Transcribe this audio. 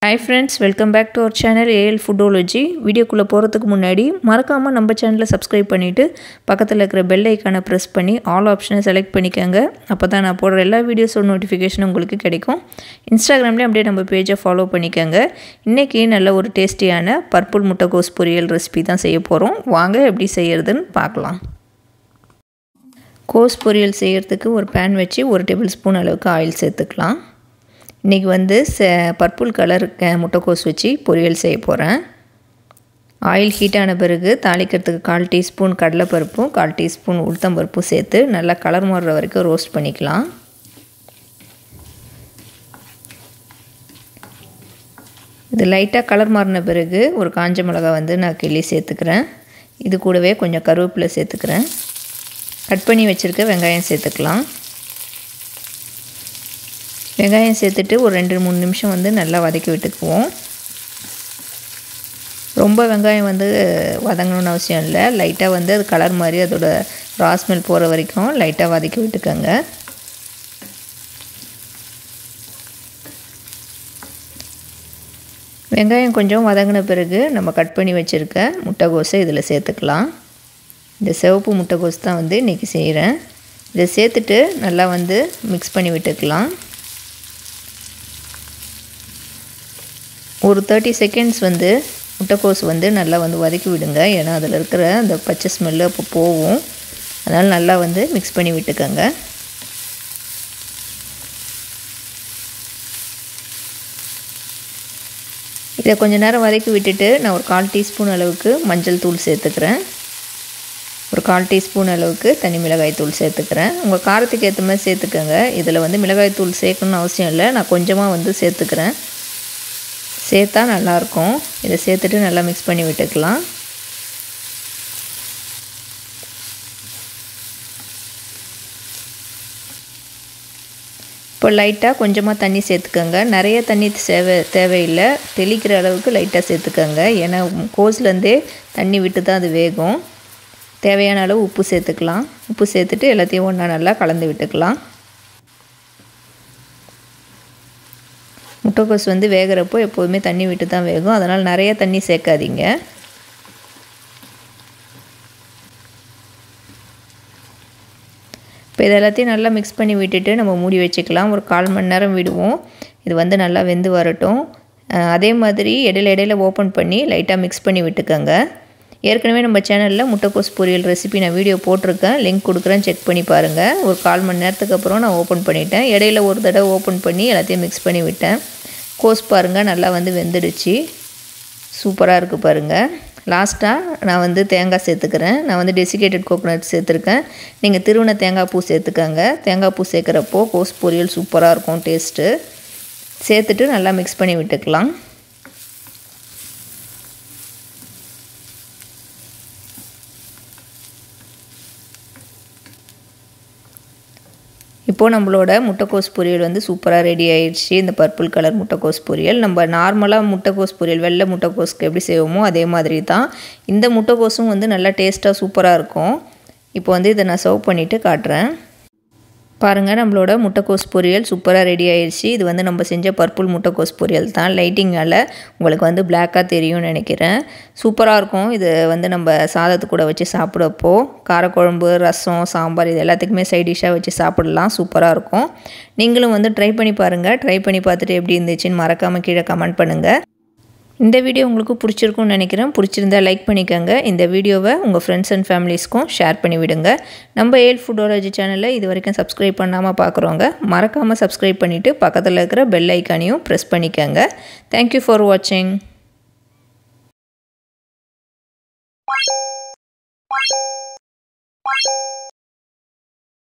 Hi friends, welcome back to our channel AL foodology. Video குள்ள போறதுக்கு முன்னாடி மறக்காம நம்ம சேனலை subscribe பண்ணிட்டு பக்கத்துல இருக்கிற bell icon-ஐ press பண்ணி all option-ஐ select பண்ணிக்கங்க. அப்பதான் நான் போடுற எல்லா வீடியோஸோட notification உங்களுக்கு கிடைக்கும். Instagram-ல அப்படியே நம்ம page-ஐ follow பண்ணிக்கங்க. இன்னைக்கு நல்ல ஒரு டேஸ்டியான பர்பிள் முட்டைகோஸ் பொரியல் ரெசிபி தான் செய்ய போறோம். வாங்க எப்படி செய்யிறதுன்னு பார்க்கலாம். கோஸ் பொரியல் செய்யிறதுக்கு ஒரு pan வச்சு 1 tablespoon அளவுக்கு ஆயில் சேர்த்துக்கலாம். இன்றைக்கி வந்து பர்பிள் கலர் முட்டைக்கோஸ் வச்சு பொரியல் செய்ய போகிறேன். ஆயில் ஹீட் ஆன பிறகு தாளிக்கிறதுக்கு 1/4 டீஸ்பூன் கடலைப்பருப்பும் 1/4 டீஸ்பூன் உளுத்தம்பருப்பும் சேர்த்து நல்லா கலர் மாறுற வரைக்கும் ரோஸ்ட் பண்ணிக்கலாம். இது லைட்டாக கலர் மாறின பிறகு ஒரு காஞ்ச மிளகாய் வந்து நான் கிள்ளி சேர்த்துக்கிறேன். இது கூடவே கொஞ்சம் கருவேப்பிலை சேர்த்துக்கிறேன். கட் பண்ணி வச்சுருக்க வெங்காயம் சேர்த்துக்கலாம். வெங்காயம் சேர்த்துட்டு ஒரு 2-3 நிமிஷம் வந்து நல்லா வதக்கி விட்டுக்குவோம். ரொம்ப வெங்காயம் வந்து வதங்கணும்னு அவசியம் இல்லை. லைட்டாக வந்து அது கலர் மாதிரி அதோட ரா ஸ்மெல் போகிற வரைக்கும் லைட்டாக வதக்கி விட்டுக்கோங்க. வெங்காயம் கொஞ்சம் வதங்கின பிறகு நம்ம கட் பண்ணி வச்சுருக்க முட்டைகோஸை இதில் சேர்த்துக்கலாம். இந்த சிவப்பு முட்டைகோஸ் தான் வந்து இன்றைக்கி செய்கிறேன். இதை சேர்த்துட்டு நல்லா வந்து மிக்ஸ் பண்ணி விட்டுக்கலாம். ஒரு 30 செகண்ட்ஸ் வந்து முட்டைக்கோஸ் வந்து நல்லா வந்து வதக்கி விடுங்க. ஏன்னா அதில் இருக்கிற அந்த பச்சை ஸ்மெல்லு அப்போ போகும். அதனால் நல்லா வந்து மிக்ஸ் பண்ணி விட்டுக்கோங்க. இதை கொஞ்சம் நேரம் வதக்கி விட்டுட்டு நான் ஒரு 1/4 டீஸ்பூன் அளவுக்கு மஞ்சள் தூள் சேர்த்துக்கிறேன். ஒரு 1/4 டீஸ்பூன் அளவுக்கு தனி மிளகாய் தூள் சேர்த்துக்கிறேன். உங்கள் காரத்துக்கு ஏற்ற மாதிரி சேர்த்துக்கோங்க. இதில் வந்து மிளகாய் தூள் சேர்க்கணும்னு அவசியம் இல்லை. நான் கொஞ்சமாக வந்து சேர்த்துக்கிறேன். சேர்த்தா நல்லாயிருக்கும். இதை சேர்த்துட்டு நல்லா மிக்ஸ் பண்ணி விட்டுக்கலாம். இப்போ லைட்டாக கொஞ்சமாக தண்ணி சேர்த்துக்கோங்க. நிறைய தண்ணி தேவையில்லை. தெளிக்கிற அளவுக்கு லைட்டாக சேர்த்துக்கோங்க. ஏன்னா கோஸ்லேருந்தே தண்ணி விட்டு தான் அது வேகும். தேவையான அளவு உப்பு சேர்த்துக்கலாம். உப்பு சேர்த்துட்டு எல்லாத்தையும் ஒன்றா நல்லா கலந்து விட்டுக்கலாம். முட்டைக்கோஸ் வந்து வேகிறப்போ எப்போதுமே தண்ணி விட்டு தான் வேகும். அதனால் நிறைய தண்ணி சேர்க்காதீங்க. இப்போ இது எல்லாத்தையும் நல்லா மிக்ஸ் பண்ணி விட்டுட்டு நம்ம மூடி வச்சுக்கலாம். ஒரு 1/4 மணி நேரம் விடுவோம். இது வந்து நல்லா வெந்து வரட்டும். அதே மாதிரி இடையில ஓப்பன் பண்ணி லைட்டாக மிக்ஸ் பண்ணி விட்டுக்கோங்க. ஏற்கனவே நம்ம சேனலில் முட்டைக்கோஸ் பொரியல் ரெசிபி நான் வீடியோ போட்டிருக்கேன். லிங்க் கொடுக்குறேன், செக் பண்ணி பாருங்கள். ஒரு 1/4 மணி நேரத்துக்கு அப்புறம் நான் ஓப்பன் பண்ணிட்டேன். இடையில ஒரு தடவை ஓப்பன் பண்ணி எல்லாத்தையும் மிக்ஸ் பண்ணி விட்டேன். கோஸ் பாருங்கள் நல்லா வந்து வெந்துடுச்சு. சூப்பராக இருக்குது பாருங்கள். லாஸ்ட்டாக நான் வந்து தேங்காய் சேர்த்துக்கிறேன். நான் வந்து desiccated கோகோனட் சேர்த்துருக்கேன். நீங்கள் திருவண்ண தேங்காய் பூ சேர்த்துக்கோங்க. தேங்காய் பூ சேர்க்குறப்போ கோஸ் பொரியல் சூப்பராக இருக்கும் டேஸ்ட்டு. சேர்த்துட்டு நல்லா மிக்ஸ் பண்ணி விட்டுக்கலாம். இப்போது நம்மளோட முட்டைக்கோஸ் பொரியல் வந்து சூப்பராக ரெடி ஆயிடுச்சு. இந்த பர்பிள் கலர் முட்டைக்கோஸ் பொரியல் நம்ம நார்மலாக முட்டைக்கோஸ் பொரியல் வெள்ளை முட்டைக்கோஸ்க்கு எப்படி செய்வோமோ அதே மாதிரி தான். இந்த முட்டைக்கோஸும் வந்து நல்லா டேஸ்ட்டாக சூப்பராக இருக்கும். இப்போ வந்து இதை நான் சர்வ் பண்ணிவிட்டு காட்டுறேன். பாருங்கள், நம்மளோட முட்டைக்கோஸ் பொரியல் சூப்பராக ரெடி ஆயிடுச்சு. இது வந்து நம்ம செஞ்ச பர்பிள் முட்டைக்கோஸ் பொரியல் தான். லைட்டிங்கால் உங்களுக்கு வந்து பிளாக்காக தெரியும்னு நினைக்கிறேன். சூப்பராக இருக்கும். இது வந்து நம்ம சாதத்து கூட வச்சு சாப்பிட்றப்போ காரக்குழம்பு, ரசம், சாம்பார் இது எல்லாத்துக்குமே சைட் டிஷ்ஷாக வச்சு சாப்பிடலாம். சூப்பராக இருக்கும். நீங்களும் வந்து ட்ரை பண்ணி பாருங்கள். ட்ரை பண்ணி பார்த்துட்டு எப்படி இருந்துச்சுன்னு மறக்காமல் கீழே கமெண்ட் பண்ணுங்கள். இந்த வீடியோ உங்களுக்கு பிடிச்சிருக்கும்னு நினைக்கிறேன். பிடிச்சிருந்தா லைக் பண்ணிக்கோங்க. இந்த வீடியோவை உங்கள் ஃப்ரெண்ட்ஸ் அண்ட் ஃபேமிலிஸ்க்கும் ஷேர் பண்ணி விடுங்க. நம்ம AL foodology சேனலில் இது வரைக்கும் சப்ஸ்கிரைப் பண்ணாமல் பார்க்குறவங்க மறக்காமல் சப்ஸ்கிரைப் பண்ணிவிட்டு பக்கத்தில் இருக்கிற பெல் ஐக்கானையும் ப்ரெஸ் பண்ணிக்கோங்க. தேங்க்யூ ஃபார் வாட்சிங்.